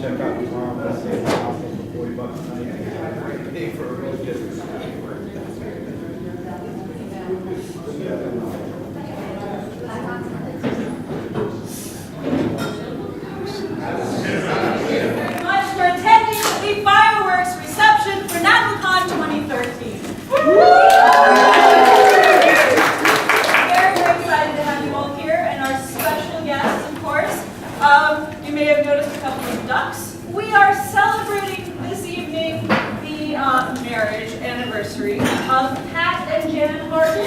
check out tomorrow. Let's say it's also for $40 a night. Pay for a really good. For attending the fireworks reception for NADWCon 2013. Very, very excited to have you all here, and our special guests, of course. You may have noticed a couple of ducks. We are celebrating this evening the marriage anniversary of Pat and Janet Harden.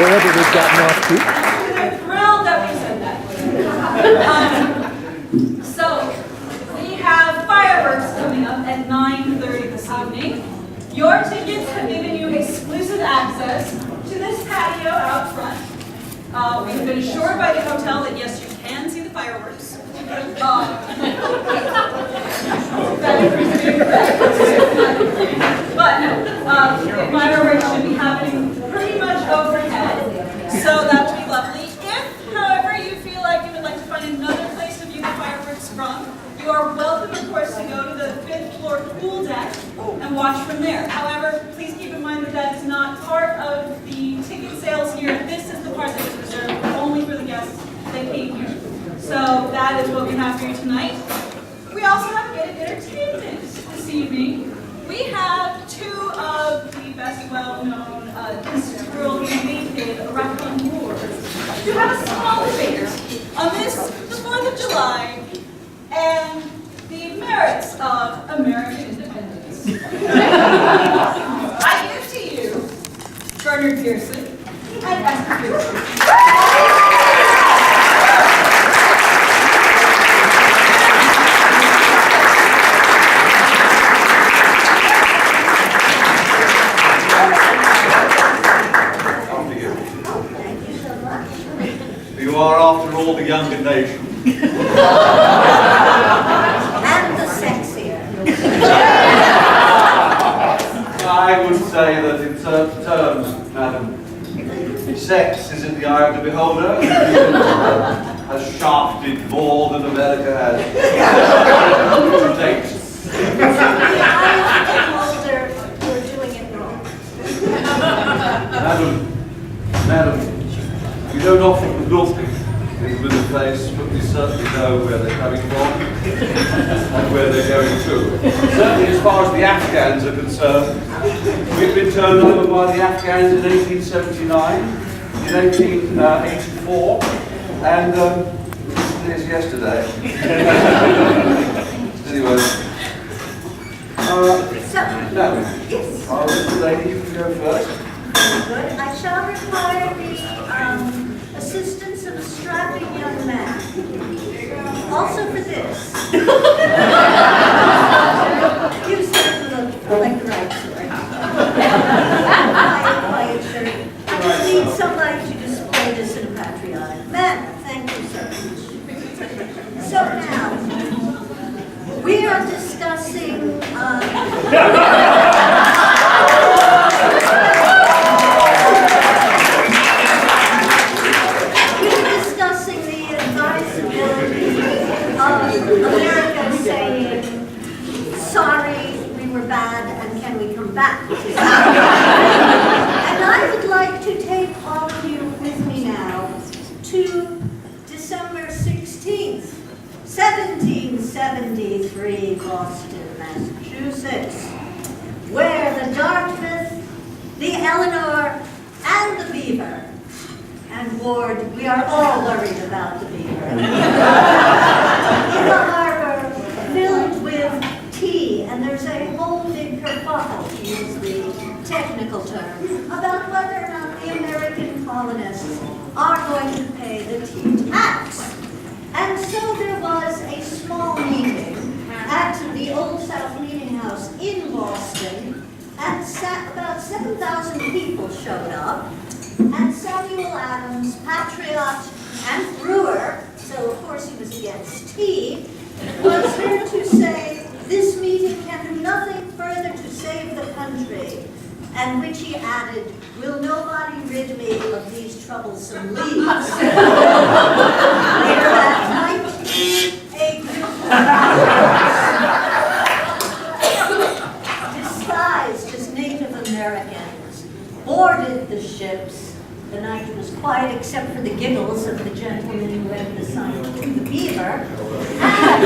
Wherever we've gotten off to. They're thrilled that we said that. So, we have fireworks coming up at 9:30 this evening. Your tickets have given you exclusive access to this patio out front. We have been assured by the hotel that yes, you can see the fireworks. But no, the fireworks should be happening pretty much overhead, so that would be lovely. If, however, you feel like you would like to find another place to view the fireworks from, you are welcome, of course, to go to the 5th floor pool deck and watch from there. However, please keep in mind that that is not part of the ticket sales here. This is the part that is reserved only for the guests that came here. So that is what we have for you tonight. We also have a bit of entertainment this evening. We have two of the best well-known squirrel-related raccooneurs who have a small debate on this, the 4th of July, and the merits of American independence. I give to you Bernard Pearson and Esther Pearson. You are, after all, the younger nation. And the sexier. I would say that in certain terms, madam, sex is in the eye of the beholder, has shafted more than America has to date. Older, we're doing it wrong. Madam, we don't often look into the face, but we certainly know where they're coming from and where they're going to. Certainly as far as the Afghans are concerned, we've been turned over by the Afghans in 1879, in 1884, and this yesterday. Anyway. Now, Yes. lady, you can go first. Good. I shall require the assistance of a strapping young man. Also for this. You certainly look like the right sort. Quiet shirt. I just need somebody to display this in a patriotic manner. Thank you so much. So now, we are discussing the advisability of America saying, sorry, we were bad, and can we come back to that? And I would like to take all of you with me now to December 16th, 1773, Boston, Massachusetts, where the Dartmouth, the Eleanor, and the Beaver. And Ward, we are all worried about the Beaver. In the harbor, filled with tea, and there's a whole big kerfuffle, to use the technical term, about whether or not the American colonists are going to pay the tea tax. And so there was a small meeting at the Old South Meeting House in Boston, and about 7,000 people showed up. And Samuel Adams, patriot and brewer, so of course he was against tea, was here to say this meeting can do nothing further to save the country and which he added, "Will nobody rid me of these troublesome leaves?" Later that night, a group disguised as Native Americans boarded the ships. The night was quiet except for the giggles of the gentleman who had been assigned to the Beaver. And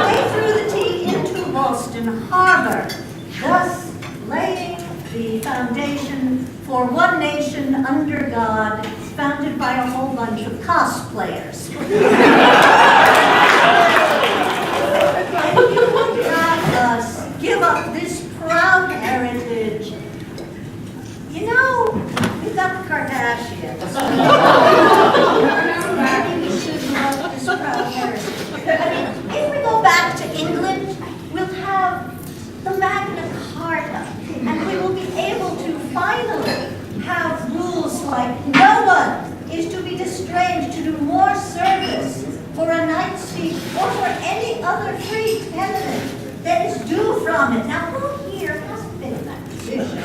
they threw the tea into Boston Harbor, thus laying the foundation for one nation under God, founded by a whole bunch of cosplayers. And you would have us give up this proud heritage. You know, we've got the Kardashians. Maybe we should give up this proud heritage. I mean, if we go back to England, we'll have the Magna Carta, and we will be able to finally have rules like no one is to be distrained to do more service for a knight's seat or for any other free tenant that is due from it. Now, who here hasn't been in that position?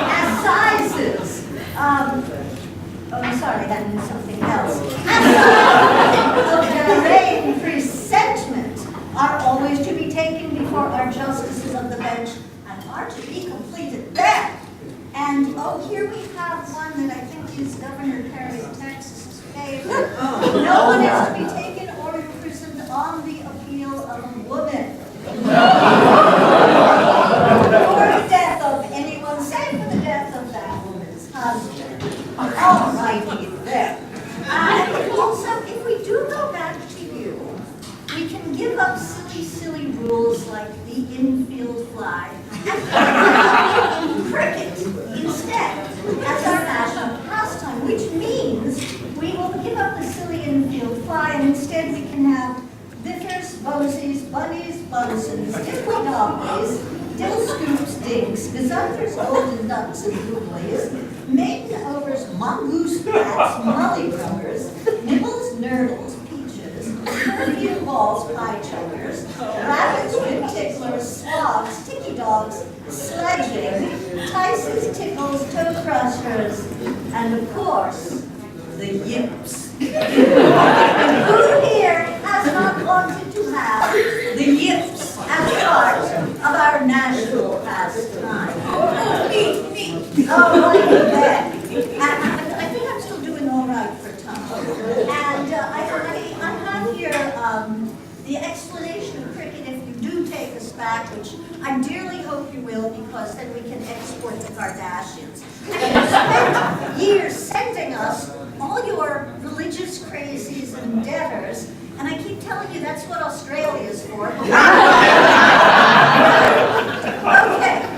As sizes, oh, I'm sorry, that means something else. As sizes of their presentment are always to be taken before our justices of the bench and are to be completed there. And, oh, here we have one that I think is Governor Perry of Texas' favorite. No one is to be taken or imprisoned on the appeal of a woman. Or the death of anyone, save for the death of that woman's husband. All righty there. And also, if we do go back to you, we can give up silly rules like the infield fly and cricket instead as our national pastime, which means we will give up the silly infield fly and instead we can have biffers, bosies, bunnies, bunsons, diddly doggies, dill scoops, dinks, gazumpers, golden ducks, and googlies, maiden overs, mongoose bats, molly rubbers, nibbles, nurdles, peaches, perfume balls, pie chuggers, rabbits, whip ticklers, swabs, ticky dogs, sledging, tices, tickles, toe crushers, and of course, the yips. Who here has not wanted to have the yips as part of our national pastime? Me. Oh, look at that. I think I'm still doing all right for time. And I have here the explanation of cricket if you do take us back, which I dearly hope you will, because then we can export the Kardashians. And you spent years sending us all your religious crazies and debtors, and I keep telling you that's what Australia's for. Okay,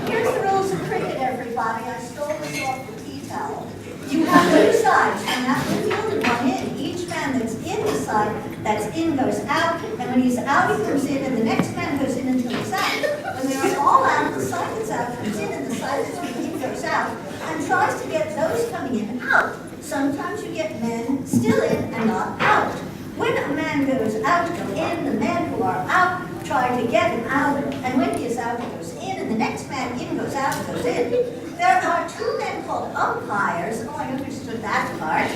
here's the rules of cricket, everybody. I stole this off the tea towel. You have two sides, one out in the field and one in. Each man that's in the side that's in goes out, and when he's out, he comes in, and the next man goes in until he's out. When they are all out, the side that's out comes in, and the side that's in goes out, and tries to get those coming in out. Sometimes you get men still in and not out. When a man goes out, go in. The men who are out try to get him out, and when he is out, he goes in, and the next man in goes out, goes in. There are two men called umpires. Oh, I understood that part.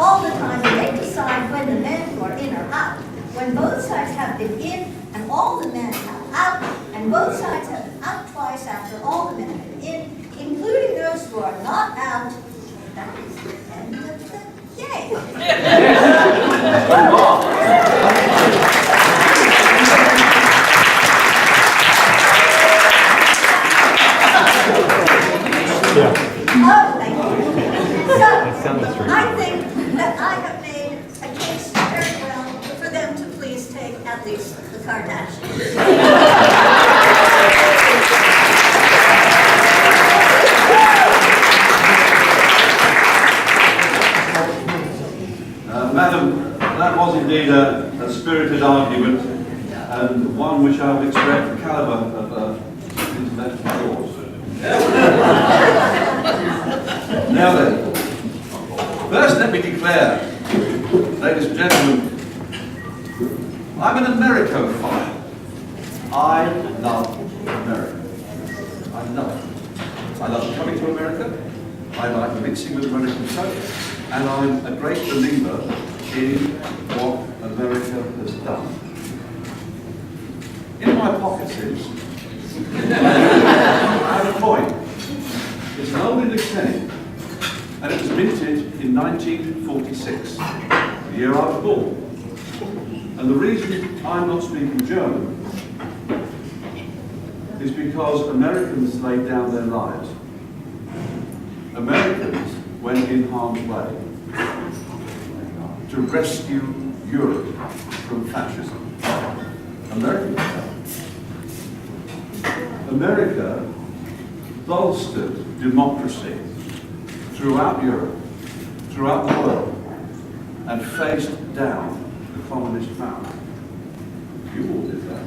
All the time, they decide when the men who are in are out. When both sides have been in, and all the men are out, and both sides have been out twice after all the men have been in, including those who are not out, that is the end of the game. Yeah. Oh, thank you. So, I think that I have made a case very well for them to please take at least the Kardashians. Madam, that was indeed a spirited argument, and one which I would expect the calibre of intellectual yours. Now then, first let me declare, ladies and gentlemen, I'm an Americophile. I love America. I love it. I love coming to America. I like mixing with American folk. And I'm a great believer in what America has done. In my pockets is I have a coin. It's an old English penny, and it was minted in 1946, the year I was born. And the reason I'm not speaking German is because Americans laid down their lives. Americans went in harm's way to rescue Europe from fascism. America bolstered democracy throughout Europe, throughout the world, and faced down the communist power. You all did that.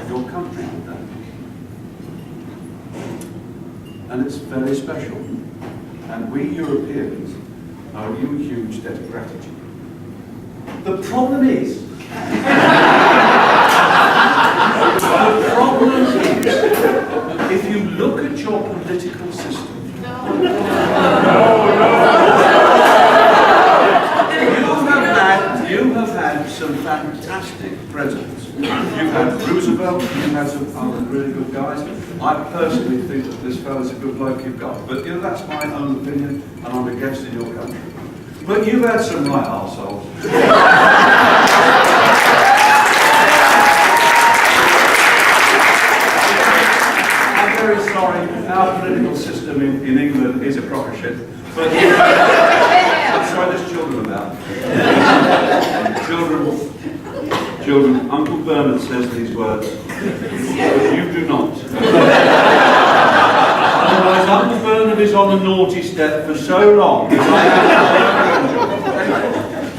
Your country did that. And it's very special. And we Europeans owe you a huge debt of gratitude. The problem is, if you look at your political system, you have had some fantastic presidents. You've had Roosevelt, you've had some other really good guys. I personally think that this fellow's a good bloke you've got. But you know, that's my own opinion, and I'm a guest in your country. But you've had some right arseholes. I'm very sorry, our political system in England is a crock of shit. But I'm sorry, there's children about. Children, Uncle Bernard says these words. You do not. Otherwise, Uncle Bernard is on the naughty step for so long.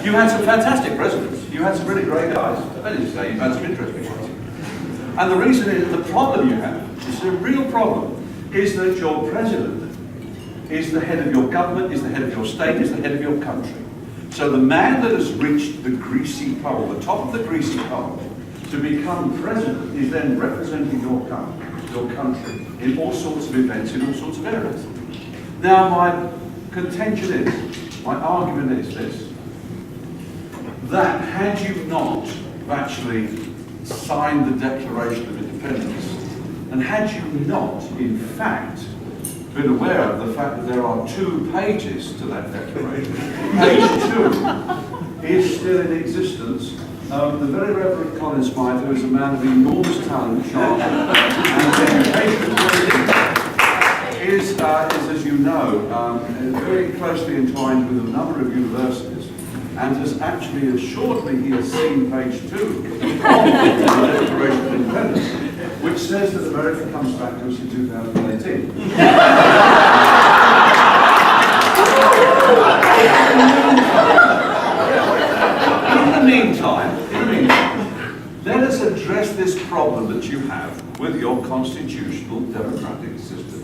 You had some fantastic presidents. You had some really great guys. I didn't say you've had some interesting ones. And the reason is, the problem you have, it's a real problem, is that your president is the head of your government, is the head of your state, is the head of your country. So the man that has reached the greasy pole, the top of the greasy pole, to become president is then representing your country in all sorts of events, in all sorts of areas. Now my contention is, my argument is this, that had you not actually signed the Declaration of Independence, and had you not, in fact, been aware of the fact that there are 2 pages to that declaration. Page 2 is still in existence. The very Reverend Colin Smythe, who is a man of enormous talent, sharp, and education, is, as you know, very closely entwined with a number of universities, and has actually assured me he has seen page 2 of the Declaration of Independence, which says that America comes back to us in 2018. In the meantime, let us address this problem that you have with your constitutional democratic system.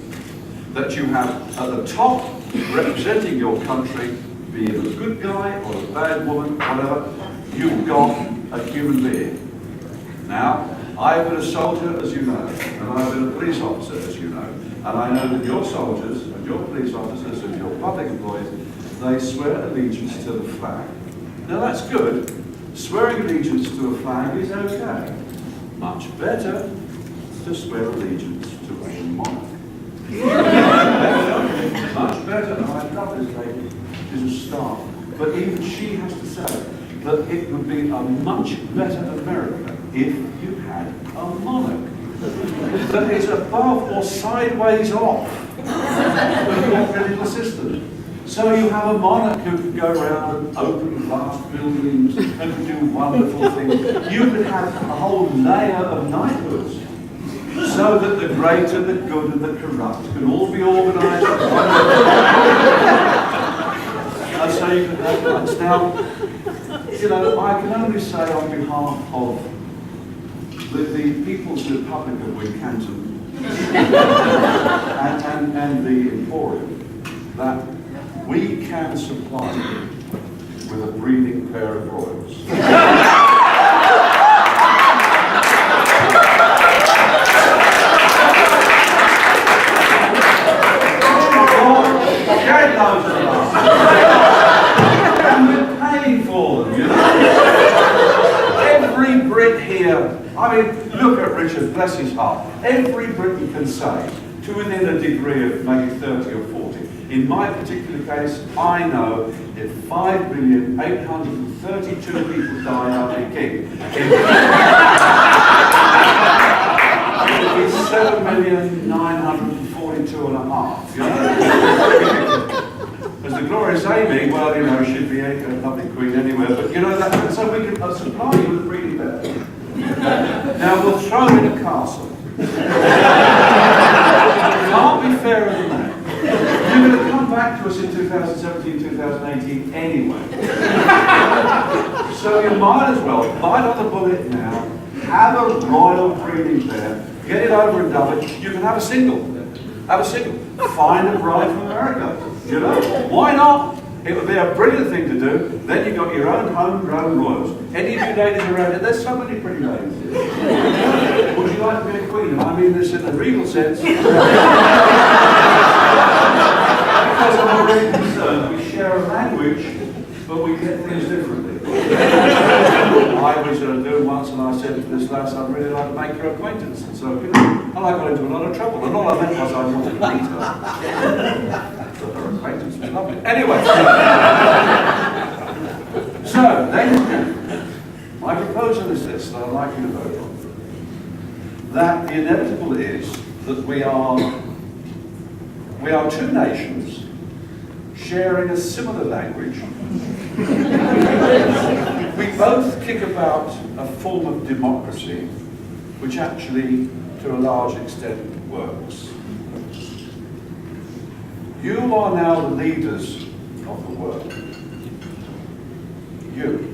That you have at the top, representing your country, be it a good guy or a bad woman, whatever, you've got a human being. Now, I've been a soldier, as you know, and I've been a police officer, as you know, and I know that your soldiers and your police officers and your public employees, they swear allegiance to the flag. Now that's good. Swearing allegiance to a flag is okay. Much better to swear allegiance to a monarch. Much better. And I love this lady. She's a star. But even she has to say that it would be a much better America if you had a monarch that is above or sideways off your political system. So you have a monarch who can go around and open vast buildings and can do wonderful things. You could have a whole layer of knighthoods so that the great and the good and the corrupt can all be organised. And so you can have knights. Now, you know, I can only say on behalf of the People's Republic of Wincanton and the Emporium, that we can supply you with a breathing pair of royals. bless his heart, every Briton can say, to within a degree of maybe 30 or 40. In my particular case, I know if 5,832 people die under the king, it would be 7,942,500,000. You know? As the glorious Amy, well, you know, she'd be a lovely queen anywhere, but you know, so we can supply you with a breeding bear. Now we'll throw in a castle. Can't be fairer than that. You're going to come back to us in 2017, 2018 anyway. So you might as well bite on the bullet now, have a royal breeding bear, get it over and done it. You can have a single. Have a single. Find a bride from America. You know? Why not? It would be a brilliant thing to do. Then you've got your own homegrown royals. Any of you ladies around it? There's so many pretty ladies. Would you like to be a queen? I mean this in a regal sense. Because I'm already concerned, we share a language, but we get things differently. I was doing once and I said to this lass, I'd really like to make your acquaintance. And so, you know, and I got into a lot of trouble. And all I meant was I wanted to meet her. So her acquaintance was lovely. Anyway. So, ladies and gentlemen, my proposal is this, that I'd like you to vote on. That the inevitable is that we are two nations sharing a similar language. We both kick about a form of democracy which actually, to a large extent, works. You are now the leaders of the world. You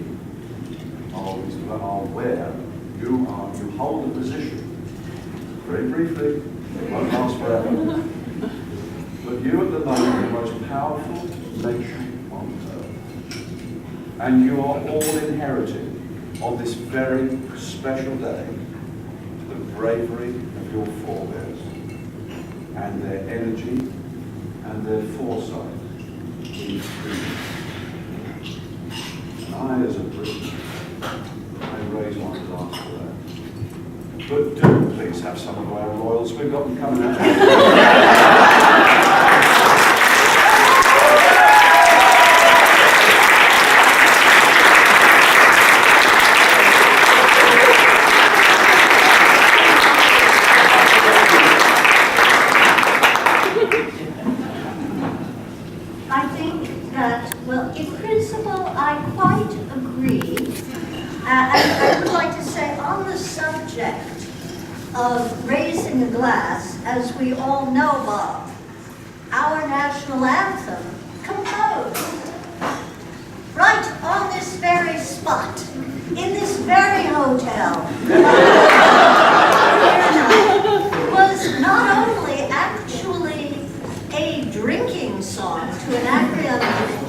are where you hold a position. Very briefly, it won't last forever. But you at the moment are the most powerful nation on earth. And you are all inheriting on this very special day the bravery of your forebears and their energy and their foresight in freedom. And I, as a Briton, I raise my glass for that. But do please have some of our royals. We've got them coming out. Of raising a glass, as we all know, Bob, our national anthem composed right on this very spot, in this very hotel, was not only actually a drinking song to an Anacreon of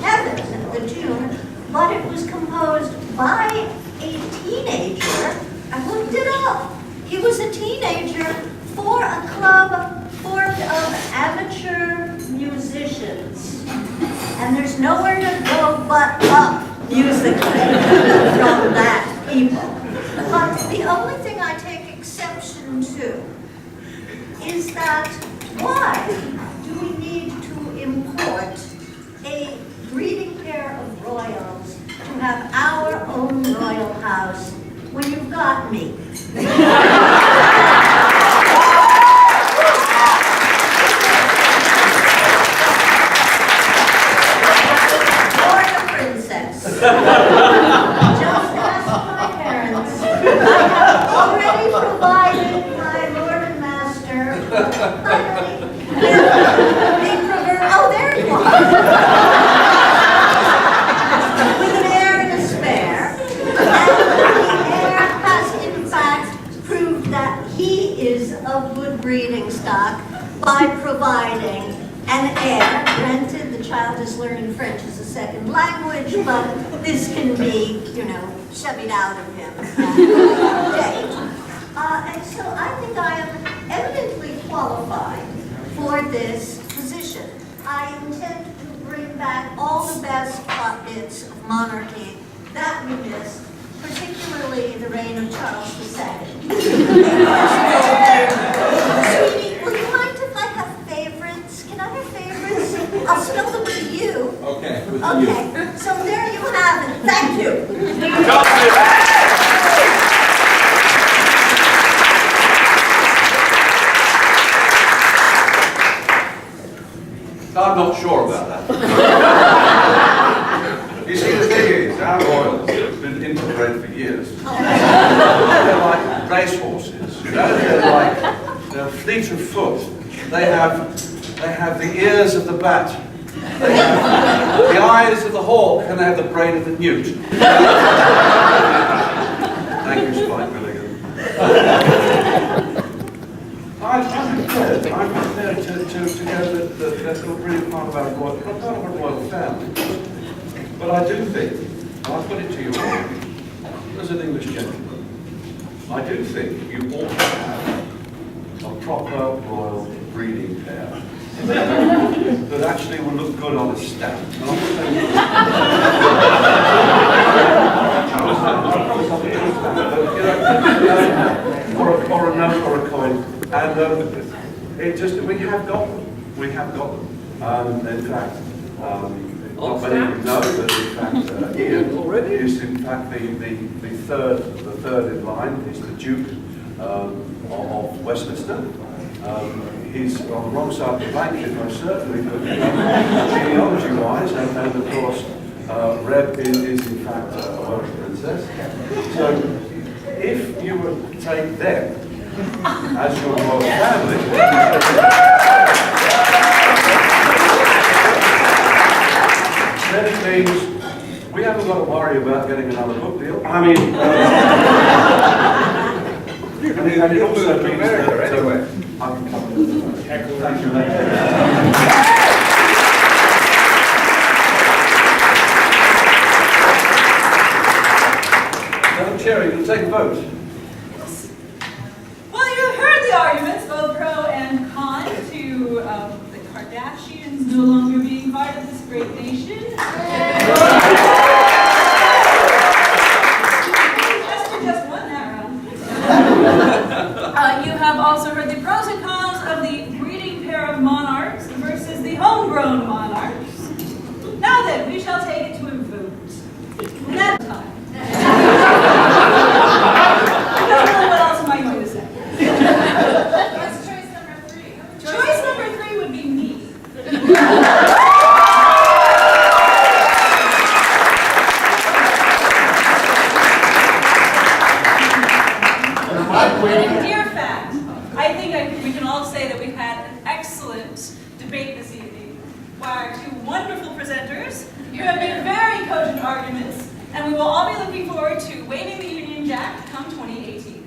Heaven, the tune, but it was composed by a teenager. I looked it up. He was a teenager for a club formed of amateur musicians. And there's nowhere to go but up musically from that people. But the only thing I take exception to is that why do we need to import a breeding pair of royals to have our own royal house when you've got me? Or the princess. Just ask my parents. I have already provided my lord and master oh, there he was. With an heir and a spare. Of good breeding stock by providing an heir. Granted, the child is learning French as a second language, but this can be, you know, chevied out of him at a date. And so I think I am eminently qualified for this position. I intend to bring back all the best hot bits of monarchy that we missed, particularly the reign of Charles II. I'm not sure about that. You see, the thing is, our royals have been interbred for years. They're like racehorses, you know? They're fleet of foot. They have the ears of the bat. They have the eyes of the hawk, and they have the brain of the newt. Thank you, Spike Milligan. I'm prepared to go that's a brilliant part of our royal family. But I do think, and I put it to you all, as an English gentleman, I do think you ought to have a proper royal breeding pair that actually will look good on a stamp. And I'm not saying or a note or a coin, and it just we have got them. We have got them. In fact, not many of you know, but in fact, Ian is in fact the third in line. Is the Duke of Westminster. He's on the wrong side of the blanket, most certainly, but genealogy-wise, and of course, Reb is in fact a Welsh princess. So, if you were to take them as your royal family, then it means we haven't got to worry about getting another book deal. I mean, and it also means that anyway. Thank you. Madam Chair, you can take a vote. Well, you've heard the arguments, both pro and con, to the Kardashians no longer being part of this great nation. Just won that round. You have also heard the pros and cons of the breeding pair of monarchs versus the homegrown monarchs. Now then, we shall take it to a vote. That time. I don't know what else am I going to say. What's choice number 3? Choice number 3 would be me. Dear fact, I think we can all say that we've had an excellent debate this evening by our two wonderful presenters who have made very cogent arguments, and we will all be looking forward to waving the Union Jack come 2018.